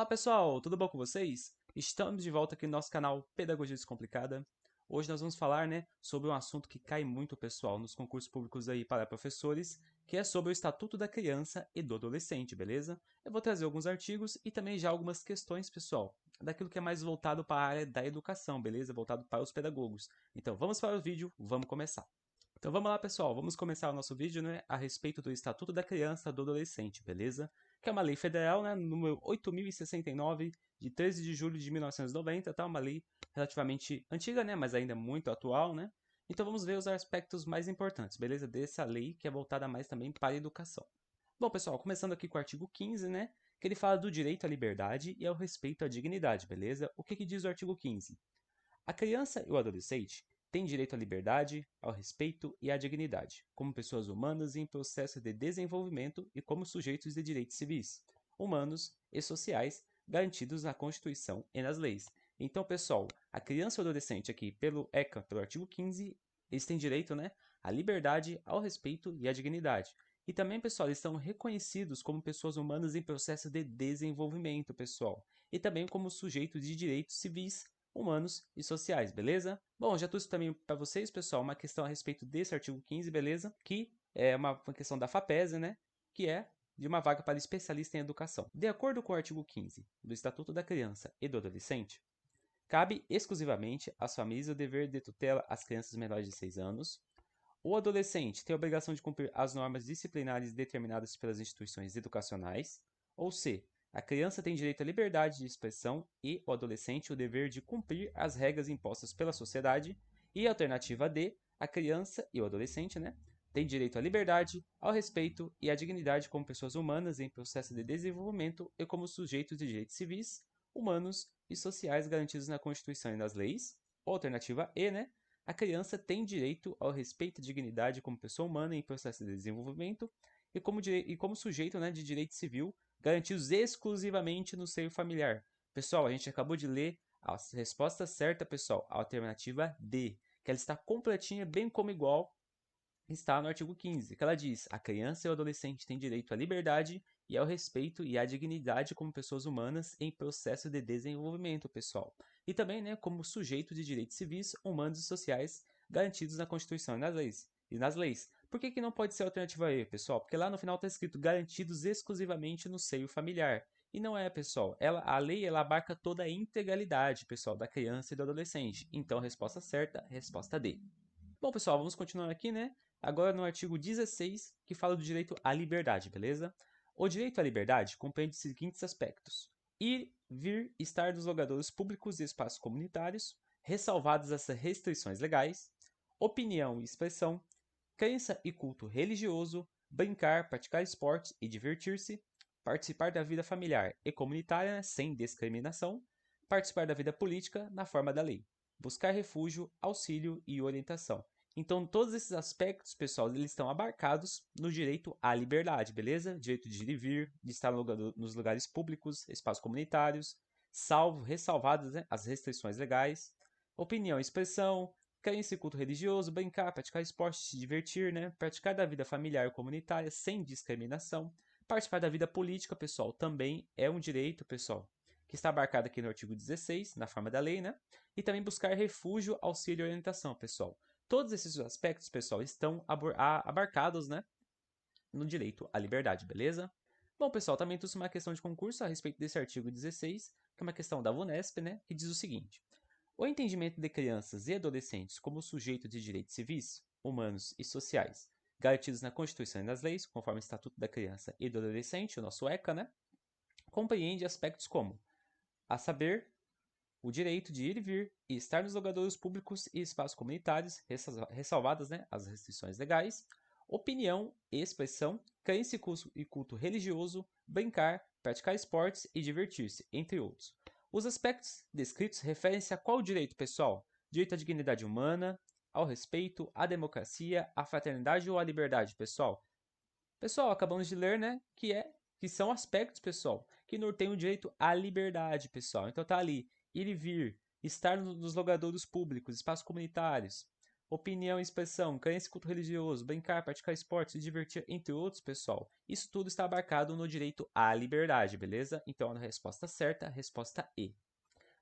Pessoal, tudo bom com vocês? Estamos de volta aqui no nosso canal Pedagogia Descomplicada. Hoje nós vamos falar, sobre um assunto que cai muito, pessoal, nos concursos públicos aí para professores, que é sobre o Estatuto da Criança e do Adolescente, beleza? Eu vou trazer alguns artigos e também já algumas questões, pessoal, daquilo que é mais voltado para a área da educação, beleza? Voltado para os pedagogos. Então vamos para o vídeo, vamos começar. Então vamos lá, pessoal, vamos começar o nosso vídeo, a respeito do Estatuto da Criança e do Adolescente, beleza? Que é uma lei federal, número 8.069, de 13 de julho de 1990, tá? Uma lei relativamente antiga, mas ainda muito atual, Então vamos ver os aspectos mais importantes, beleza? Dessa lei que é voltada mais também para a educação. Bom, pessoal, começando aqui com o artigo 15, que ele fala do direito à liberdade e ao respeito à dignidade, beleza? O que diz o artigo 15? A criança e o adolescente têm direito à liberdade, ao respeito e à dignidade, como pessoas humanas em processo de desenvolvimento e como sujeitos de direitos civis, humanos e sociais garantidos na Constituição e nas leis. Então, pessoal, a criança e o adolescente aqui, pelo ECA, pelo artigo 15, eles têm direito, à liberdade, ao respeito e à dignidade. E também, pessoal, eles são reconhecidos como pessoas humanas em processo de desenvolvimento, pessoal. E também como sujeitos de direitos civis, humanos e sociais, beleza? Bom, já trouxe também para vocês, pessoal, uma questão a respeito desse artigo 15, beleza? Que é uma questão da FAPESA, Que é de uma vaga para especialista em educação. De acordo com o artigo 15 do Estatuto da Criança e do Adolescente, cabe exclusivamente às famílias o dever de tutela às crianças menores de 6 anos. O adolescente tem a obrigação de cumprir as normas disciplinares determinadas pelas instituições educacionais. Ou C, a criança tem direito à liberdade de expressão e o adolescente o dever de cumprir as regras impostas pela sociedade. E a alternativa D, a criança e o adolescente, têm direito à liberdade, ao respeito e à dignidade como pessoas humanas em processo de desenvolvimento e como sujeitos de direitos civis, humanos e sociais garantidos na Constituição e nas leis. Ou alternativa E, a criança tem direito ao respeito e dignidade como pessoa humana em processo de desenvolvimento e como sujeito, de direito civil garantidos exclusivamente no seio familiar. Pessoal, a gente acabou de ler a resposta certa, pessoal, a alternativa D, que ela está completinha, bem como igual está no artigo 15, que ela diz: a criança e o adolescente têm direito à liberdade e ao respeito e à dignidade como pessoas humanas em processo de desenvolvimento, pessoal. E também, como sujeito de direitos civis, humanos e sociais garantidos na Constituição e nas leis. Por que não pode ser a alternativa E, pessoal? Porque lá no final está escrito garantidos exclusivamente no seio familiar. E não é, pessoal. A lei ela abarca toda a integralidade, pessoal, da criança e do adolescente. Então, a resposta certa, resposta D. Bom, pessoal, vamos continuar aqui, Agora no artigo 16, que fala do direito à liberdade, beleza? O direito à liberdade compreende os seguintes aspectos: ir, vir, estar nos lugares públicos e espaços comunitários, ressalvadas as restrições legais, opinião e expressão, crença e culto religioso, brincar, praticar esportes e divertir-se, participar da vida familiar e comunitária sem discriminação, participar da vida política na forma da lei, buscar refúgio, auxílio e orientação. Então, todos esses aspectos, pessoal, eles estão abarcados no direito à liberdade, beleza? Direito de ir e vir, de estar nos lugares públicos, espaços comunitários, ressalvadas, as restrições legais, opinião e expressão, crença e culto religioso, brincar, praticar esporte, se divertir, praticar da vida familiar e comunitária sem discriminação, participar da vida política, pessoal, também é um direito, pessoal, que está abarcado aqui no artigo 16, na forma da lei, E também buscar refúgio, auxílio e orientação, pessoal. Todos esses aspectos, pessoal, estão abarcados, no direito à liberdade, beleza? Bom, pessoal, também trouxe uma questão de concurso a respeito desse artigo 16, que é uma questão da VUNESP, que diz o seguinte: o entendimento de crianças e adolescentes como sujeitos de direitos civis, humanos e sociais, garantidos na Constituição e nas leis, conforme o Estatuto da Criança e do Adolescente, o nosso ECA, compreende aspectos como, a saber, o direito de ir e vir e estar nos lugares públicos e espaços comunitários, ressalvadas, as restrições legais, opinião e expressão, crença e culto religioso, brincar, praticar esportes e divertir-se, entre outros. Os aspectos descritos referem-se a qual direito, pessoal? Direito à dignidade humana, ao respeito, à democracia, à fraternidade ou à liberdade, pessoal? Pessoal, acabamos de ler, que são aspectos, pessoal, que norteiam o direito à liberdade, pessoal. Então tá ali, ir e vir, estar nos logadouros públicos, espaços comunitários, opinião e expressão, crença e culto religioso, brincar, praticar esportes, se divertir, entre outros, pessoal. Isso tudo está abarcado no direito à liberdade, beleza? Então, a resposta certa, a resposta E.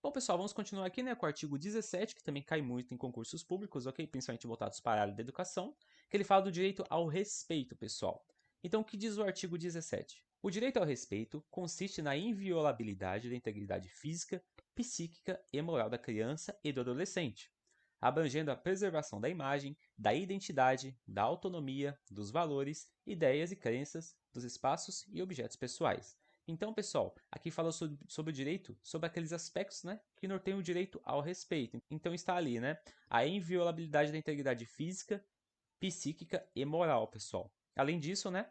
Bom, pessoal, vamos continuar aqui, né, com o artigo 17, que também cai muito em concursos públicos, ok? Principalmente voltados para a área da educação, que ele fala do direito ao respeito, pessoal. Então, o que diz o artigo 17? O direito ao respeito consiste na inviolabilidade da integridade física, psíquica e moral da criança e do adolescente, abrangendo a preservação da imagem, da identidade, da autonomia, dos valores, ideias e crenças, dos espaços e objetos pessoais. Então, pessoal, aqui fala sobre o direito, sobre aqueles aspectos, né, que norteiam o direito ao respeito. Então está ali, né, a inviolabilidade da integridade física, psíquica e moral, pessoal. Além disso, né,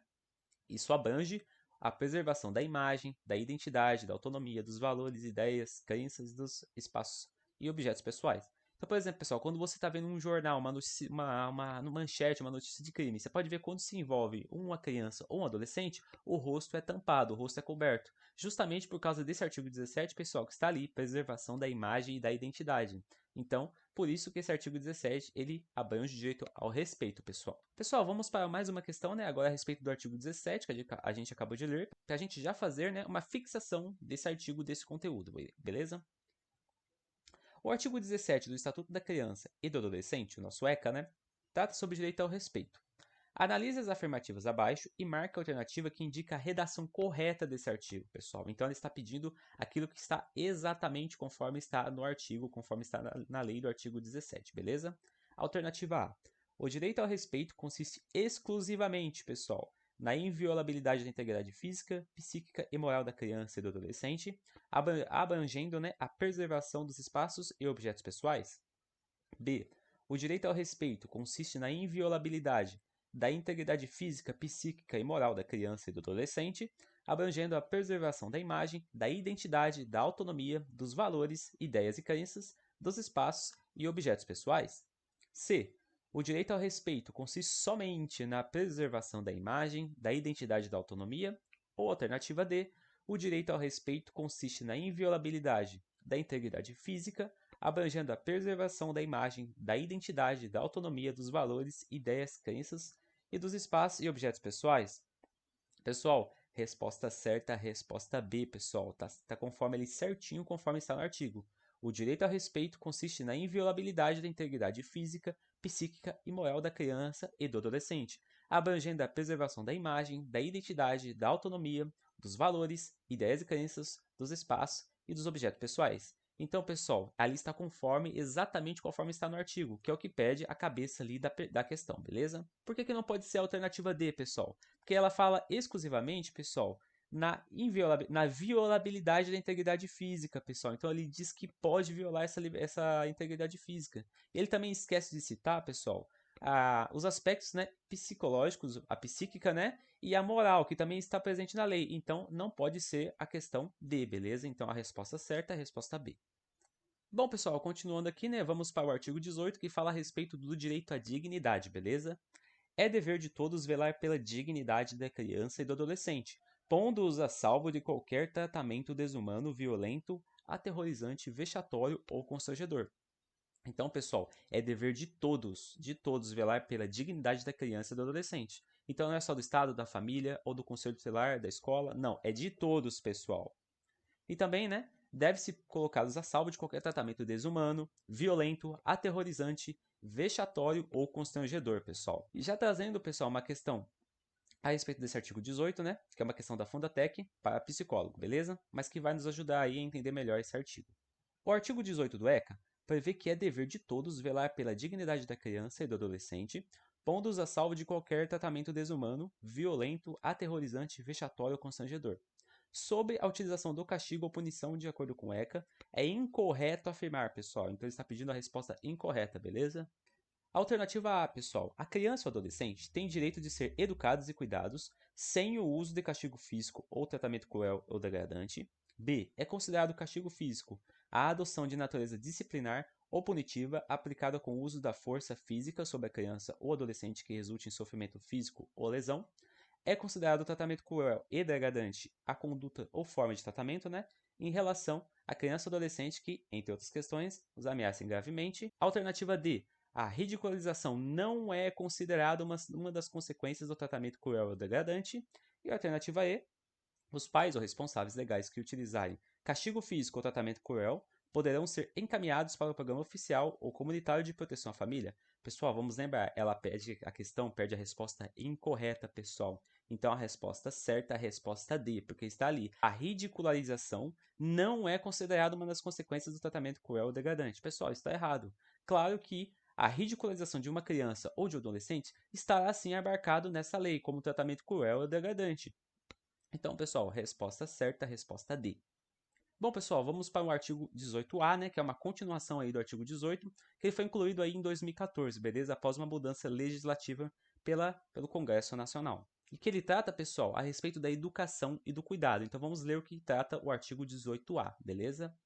isso abrange a preservação da imagem, da identidade, da autonomia, dos valores, ideias, crenças, dos espaços e objetos pessoais. Então, por exemplo, pessoal, quando você está vendo um jornal, uma notícia, uma manchete, uma notícia de crime, você pode ver quando se envolve uma criança ou um adolescente, o rosto é tampado, o rosto é coberto. Justamente por causa desse artigo 17, pessoal, que está ali, preservação da imagem e da identidade. Então, por isso que esse artigo 17, ele abrange o direito ao respeito, pessoal. Pessoal, vamos para mais uma questão, né, agora a respeito do artigo 17, que a gente acabou de ler, para a gente já fazer, né, uma fixação desse artigo, desse conteúdo, beleza? O artigo 17 do Estatuto da Criança e do Adolescente, o nosso ECA, né, trata sobre o direito ao respeito. Analise as afirmativas abaixo e marque a alternativa que indica a redação correta desse artigo, pessoal. Então, ele está pedindo aquilo que está exatamente conforme está no artigo, conforme está na lei do artigo 17, beleza? Alternativa A. O direito ao respeito consiste exclusivamente, pessoal, na inviolabilidade da integridade física, psíquica e moral da criança e do adolescente, abrangendo, né, a preservação dos espaços e objetos pessoais. B. O direito ao respeito consiste na inviolabilidade da integridade física, psíquica e moral da criança e do adolescente, abrangendo a preservação da imagem, da identidade, da autonomia, dos valores, ideias e crenças, dos espaços e objetos pessoais. C. O direito ao respeito consiste somente na preservação da imagem, da identidade e da autonomia. Ou alternativa D. O direito ao respeito consiste na inviolabilidade da integridade física, abrangendo a preservação da imagem, da identidade, da autonomia, dos valores, ideias, crenças e dos espaços e objetos pessoais. Pessoal, resposta certa, resposta B, pessoal. Tá conforme ali certinho, conforme está no artigo. O direito ao respeito consiste na inviolabilidade da integridade física, psíquica e moral da criança e do adolescente, abrangendo a preservação da imagem, da identidade, da autonomia, dos valores, ideias e crenças, dos espaços e dos objetos pessoais. Então, pessoal, ali está exatamente conforme está no artigo, que é o que pede a cabeça ali da questão, beleza? Por que não pode ser a alternativa D, pessoal? Porque ela fala exclusivamente, pessoal, na violabilidade da integridade física, pessoal. Então, ele diz que pode violar essa integridade física. Ele também esquece de citar, pessoal, os aspectos, né, psicológicos, a psíquica, né, e a moral, que também está presente na lei. Então, não pode ser a questão D, beleza? Então, a resposta certa é a resposta B. Bom, pessoal, continuando aqui, né, vamos para o artigo 18, que fala a respeito do direito à dignidade, beleza? É dever de todos velar pela dignidade da criança e do adolescente, pondo-os a salvo de qualquer tratamento desumano, violento, aterrorizante, vexatório ou constrangedor. Então, pessoal, é dever de todos velar pela dignidade da criança e do adolescente. Então, não é só do Estado, da família ou do conselho tutelar, da escola, não, é de todos, pessoal. E também, né, deve-se colocá-los a salvo de qualquer tratamento desumano, violento, aterrorizante, vexatório ou constrangedor, pessoal. E já trazendo, pessoal, uma questão a respeito desse artigo 18, né, que é uma questão da Fundatec para psicólogo, beleza? Mas que vai nos ajudar aí a entender melhor esse artigo. O artigo 18 do ECA prevê que é dever de todos velar pela dignidade da criança e do adolescente, pondo-os a salvo de qualquer tratamento desumano, violento, aterrorizante, vexatório ou constrangedor. Sobre a utilização do castigo ou punição de acordo com o ECA, é incorreto afirmar, pessoal. Então ele está pedindo a resposta incorreta, beleza? Alternativa A, pessoal. A criança ou adolescente tem direito de ser educados e cuidados sem o uso de castigo físico ou tratamento cruel ou degradante. B. É considerado castigo físico a adoção de natureza disciplinar ou punitiva aplicada com o uso da força física sobre a criança ou adolescente que resulte em sofrimento físico ou lesão. É considerado tratamento cruel e degradante a conduta ou forma de tratamento, né, em relação à criança ou adolescente que, entre outras questões, os ameacem gravemente. Alternativa D. A ridicularização não é considerada uma das consequências do tratamento cruel ou degradante. E a alternativa E, os pais ou responsáveis legais que utilizarem castigo físico ou tratamento cruel poderão ser encaminhados para o programa oficial ou comunitário de proteção à família. Pessoal, vamos lembrar, ela pede a questão, pede a resposta incorreta, pessoal. Então a resposta certa é a resposta D, porque está ali. A ridicularização não é considerada uma das consequências do tratamento cruel ou degradante. Pessoal, está errado. Claro que a ridicularização de uma criança ou de um adolescente estará sim abarcado nessa lei como tratamento cruel ou degradante. Então, pessoal, resposta certa, resposta D. Bom, pessoal, vamos para o artigo 18A, né, que é uma continuação aí do artigo 18, que ele foi incluído aí em 2014, beleza? Após uma mudança legislativa pelo Congresso Nacional. E que ele trata, pessoal, a respeito da educação e do cuidado. Então, vamos ler o que trata o artigo 18A, beleza?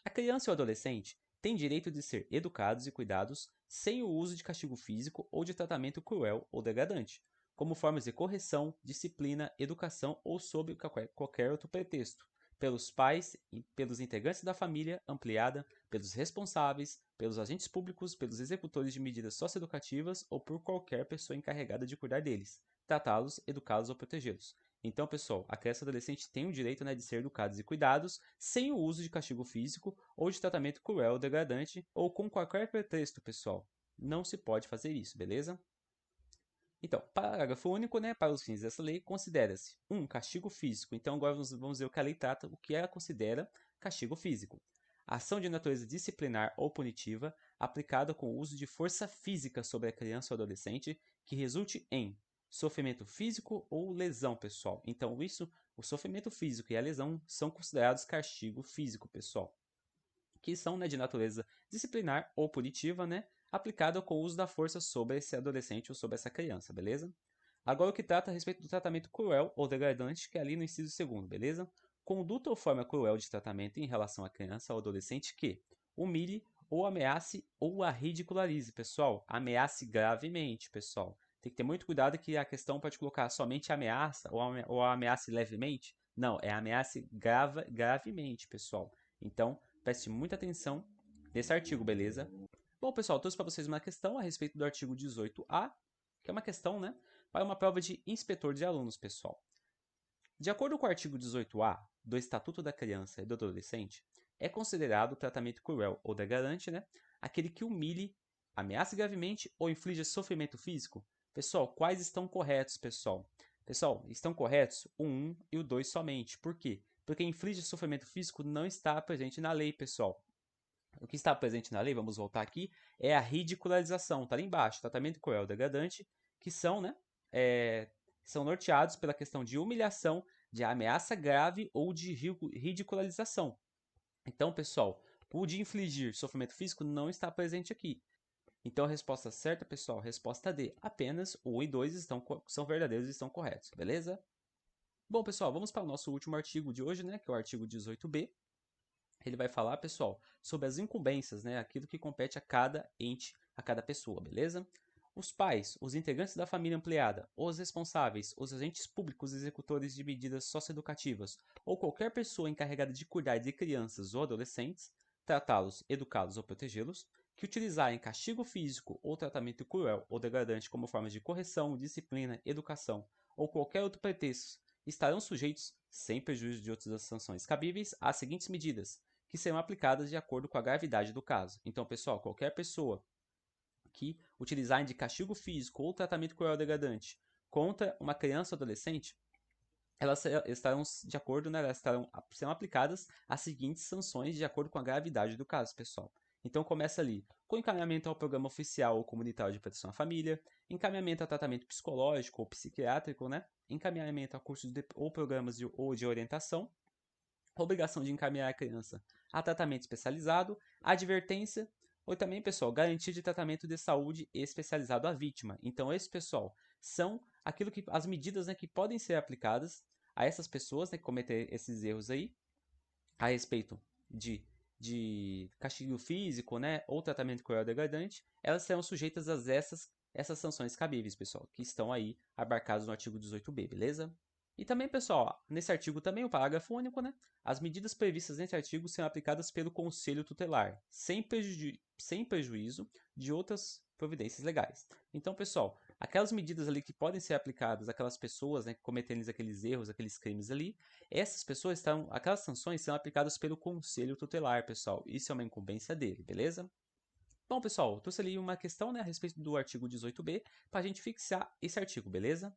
A criança e o adolescente têm direito de ser educados e cuidados sem o uso de castigo físico ou de tratamento cruel ou degradante, como formas de correção, disciplina, educação ou sob qualquer outro pretexto, pelos pais e pelos integrantes da família ampliada, pelos responsáveis, pelos agentes públicos, pelos executores de medidas socioeducativas ou por qualquer pessoa encarregada de cuidar deles, tratá-los, educá-los ou protegê-los. Então, pessoal, a criança e o adolescente têm o direito, né, de ser educados e cuidados sem o uso de castigo físico ou de tratamento cruel ou degradante ou com qualquer pretexto, pessoal. Não se pode fazer isso, beleza? Então, parágrafo único, né, para os fins dessa lei, considera-se castigo físico. Então, agora vamos ver o que a lei trata, o que ela considera castigo físico. Ação de natureza disciplinar ou punitiva aplicada com o uso de força física sobre a criança ou adolescente que resulte em sofrimento físico ou lesão, pessoal. Então, o sofrimento físico e a lesão são considerados castigo físico, pessoal, que são, né, de natureza disciplinar ou punitiva, né, aplicada com o uso da força sobre esse adolescente ou sobre essa criança, beleza? Agora o que trata a respeito do tratamento cruel ou degradante, que é ali no inciso segundo, beleza? Conduta ou forma cruel de tratamento em relação à criança ou adolescente que humilhe ou ameace ou a ridicularize, pessoal. Ameace gravemente, pessoal. Tem que ter muito cuidado que a questão pode colocar somente ameaça ou ameace levemente. Não, é ameace gravemente, pessoal. Então, preste muita atenção nesse artigo, beleza? Bom, pessoal, trouxe para vocês uma questão a respeito do artigo 18A, que é uma questão, né, para uma prova de inspetor de alunos, pessoal. De acordo com o artigo 18A do Estatuto da Criança e do Adolescente, é considerado tratamento cruel ou degradante, né, aquele que humilhe, ameace gravemente ou inflige sofrimento físico. Pessoal, quais estão corretos, pessoal? Pessoal, estão corretos o 1 e o 2 somente. Por quê? Porque inflige sofrimento físico não está presente na lei, pessoal. O que está presente na lei, vamos voltar aqui, é a ridicularização, está ali embaixo, tratamento cruel, degradante, que são, né, são norteados pela questão de humilhação, de ameaça grave ou de ridicularização. Então, pessoal, o de infligir sofrimento físico não está presente aqui. Então, a resposta certa, pessoal, resposta D. Apenas o 1 e 2 são verdadeiros e estão corretos, beleza? Bom, pessoal, vamos para o nosso último artigo de hoje, né, que é o artigo 18b. Ele vai falar, pessoal, sobre as incumbências, né, aquilo que compete a cada ente, a cada pessoa, beleza? Os pais, os integrantes da família ampliada, os responsáveis, os agentes públicos executores de medidas socioeducativas ou qualquer pessoa encarregada de cuidar de crianças ou adolescentes, tratá-los, educá-los ou protegê-los, que utilizarem castigo físico ou tratamento cruel ou degradante como formas de correção, disciplina, educação ou qualquer outro pretexto, estarão sujeitos, sem prejuízo de outras sanções cabíveis, às seguintes medidas, que serão aplicadas de acordo com a gravidade do caso. Então, pessoal, qualquer pessoa que utilizarem de castigo físico ou tratamento cruel ou degradante contra uma criança ou adolescente, elas estarão de acordo, né, serão aplicadas as seguintes sanções de acordo com a gravidade do caso, pessoal. Então começa ali com encaminhamento ao programa oficial ou comunitário de proteção à família, encaminhamento a tratamento psicológico ou psiquiátrico, né? Encaminhamento a cursos ou programas de orientação, obrigação de encaminhar a criança a tratamento especializado, advertência, ou também, pessoal, garantia de tratamento de saúde especializado à vítima. Então, esse, pessoal, são as medidas, né, que podem ser aplicadas a essas pessoas, né, que cometer esses erros aí, a respeito de castigo físico, né, ou tratamento cruel degradante, elas serão sujeitas a essas sanções cabíveis, pessoal, que estão aí abarcadas no artigo 18b, beleza? E também, pessoal, nesse artigo também, o parágrafo único, né? As medidas previstas nesse artigo serão aplicadas pelo Conselho Tutelar, sem prejuízo de outras providências legais. Então, pessoal, aquelas medidas ali que podem ser aplicadas àquelas pessoas, né, que cometerem aqueles erros, aqueles crimes ali, aquelas sanções serão aplicadas pelo Conselho Tutelar, pessoal. Isso é uma incumbência dele, beleza? Bom, pessoal, trouxe ali uma questão, né, a respeito do artigo 18b para a gente fixar esse artigo, beleza?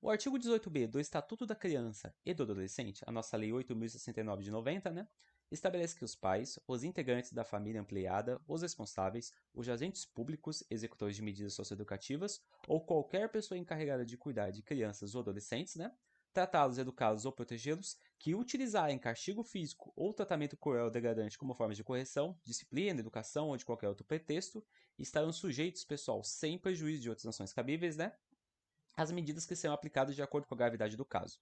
O artigo 18b do Estatuto da Criança e do Adolescente, a nossa Lei 8.069 de 90, né, estabelece que os pais, os integrantes da família ampliada, os responsáveis, os agentes públicos, executores de medidas socioeducativas ou qualquer pessoa encarregada de cuidar de crianças ou adolescentes, né, tratá-los, educá-los ou protegê-los, que utilizarem castigo físico ou tratamento cruel ou degradante como forma de correção, disciplina, educação ou de qualquer outro pretexto, estarão sujeitos, pessoal, sem prejuízo de outras sanções cabíveis, né, as medidas que serão aplicadas de acordo com a gravidade do caso.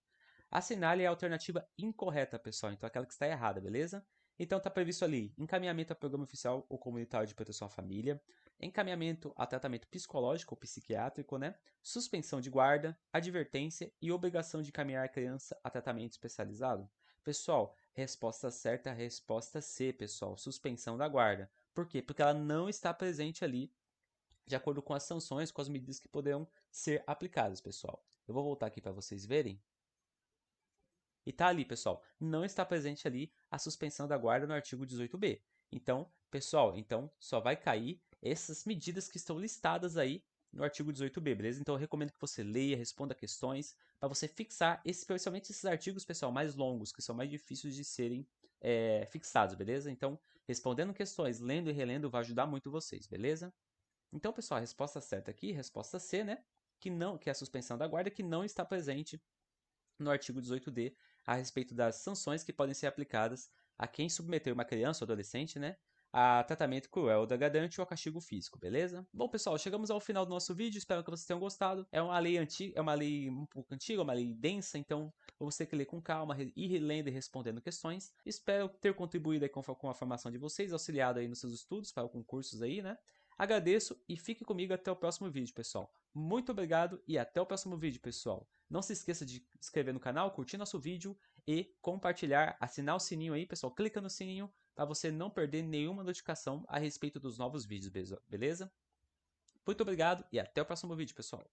Assinale a alternativa incorreta, pessoal, então aquela que está errada, beleza? Então está previsto ali encaminhamento a programa oficial ou comunitário de proteção à família, encaminhamento a tratamento psicológico ou psiquiátrico, né? Suspensão de guarda, advertência e obrigação de encaminhar a criança a tratamento especializado. Pessoal, resposta certa, resposta C, pessoal, suspensão da guarda. Por quê? Porque ela não está presente ali de acordo com as sanções, com as medidas que poderão ser aplicadas, pessoal. Eu vou voltar aqui para vocês verem. E tá ali, pessoal, não está presente ali a suspensão da guarda no artigo 18b. Então, pessoal, só vai cair essas medidas que estão listadas aí no artigo 18b, beleza? Então eu recomendo que você leia, responda questões, para você fixar, especialmente esses artigos, pessoal, mais longos, que são mais difíceis de serem fixados, beleza? Então, respondendo questões, lendo e relendo, vai ajudar muito vocês, beleza? Então, pessoal, a resposta certa aqui, resposta C, né? Que é a suspensão da guarda, que não está presente no artigo 18d a respeito das sanções que podem ser aplicadas a quem submeter uma criança ou adolescente, né, a tratamento cruel ou degradante ou a castigo físico, beleza? Bom, pessoal, chegamos ao final do nosso vídeo, espero que vocês tenham gostado. É uma lei antiga, é uma lei um pouco antiga, uma lei densa, então vamos ter que ler com calma, ir relendo e respondendo questões. Espero ter contribuído aí com a formação de vocês, auxiliado aí nos seus estudos para concursos aí, né? Agradeço e fique comigo até o próximo vídeo, pessoal. Muito obrigado e até o próximo vídeo, pessoal. Não se esqueça de se inscrever no canal, curtir nosso vídeo e compartilhar, assinar o sininho aí, pessoal. Clica no sininho para você não perder nenhuma notificação a respeito dos novos vídeos, beleza? Muito obrigado e até o próximo vídeo, pessoal.